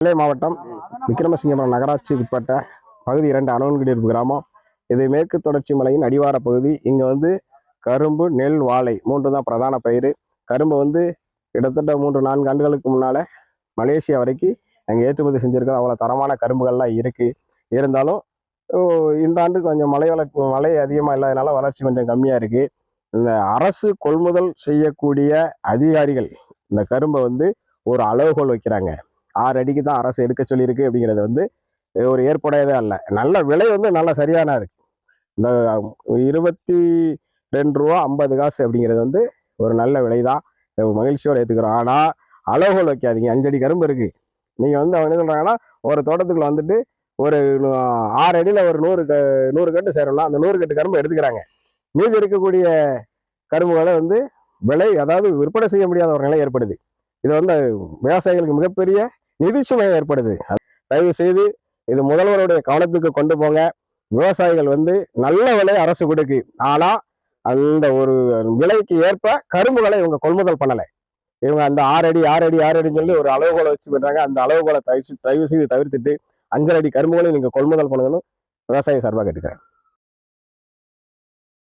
நெல்லை மாவட்டம் விக்கிரமசிங்கபுரம் நகராட்சிக்கு உட்பட்ட பகுதி 2 அணவன்குடியிருப்பு கிராமம். இது மேற்கு தொடர்ச்சி மலையின் அடிவார பகுதி. இங்கே கரும்பு, நெல், வாழை 3 தான் பிரதான பயிர். கரும்பு கிட்டத்தட்ட 3-4 ஆண்டுகளுக்கு முன்னால் மலேசியா வரைக்கும் நாங்கள் ஏற்றுமதி செஞ்சுருக்கோம். அவ்வளோ தரமான கரும்புகள்லாம் இருக்குது. இருந்தாலும் இந்த ஆண்டு கொஞ்சம் மழை அதிகமாக இல்லாதனால வளர்ச்சி கொஞ்சம் கம்மியாக இருக்குது. இந்த அரசு கொள்முதல் செய்யக்கூடிய அதிகாரிகள் இந்த கரும்பை ஒரு அளவுகோல் வைக்கிறாங்க. 6 அடிக்கு தான் அரசு எடுக்க சொல்லியிருக்கு. அப்படிங்கிறது ஒரு ஏற்புடையதே அல்ல. நல்ல விலை நல்ல சரியான இருக்கு. இந்த 22 ரூபா 50 காசு அப்படிங்கிறது ஒரு நல்ல விலை தான். மகிழ்ச்சியோடு ஏற்றுக்கிறோம். ஆனால் அளவுகோல் வைக்காதீங்க. 5 அடி கரும்பு இருக்கு. நீங்கள் அவங்க என்ன சொல்கிறாங்கன்னா, ஒரு தோட்டத்துக்குள்ள ஒரு 6 அடியில் ஒரு 100 கட்டு சேரணும்னா அந்த 100 கட்டு கரும்பு எடுத்துக்கிறாங்க. மீதி இருக்கக்கூடிய கரும்புகளை விலை, அதாவது விற்பனை செய்ய முடியாத ஒரு நிலை ஏற்படுது. இது விவசாயிகளுக்கு மிகப்பெரிய நிதி சுமையை ஏற்படுது. தயவு செய்து இது முதல்வருடைய கவனத்துக்கு கொண்டு போங்க. விவசாயிகள் நல்ல விலை அரசு கொடுக்கு. ஆனா அந்த ஒரு விலைக்கு ஏற்ப கரும்புகளை இவங்க கொள்முதல் பண்ணலை. இவங்க அந்த 6 அடின்னு சொல்லி ஒரு அளவுகோலை வச்சு பண்றாங்க. அந்த அளவுகோலை தயவு செய்து தவிர்த்துட்டு 5 அடி கரும்புகளை நீங்க கொள்முதல் பண்ணணும்னு விவசாய சார்பாக கேட்டுக்கிறேன்.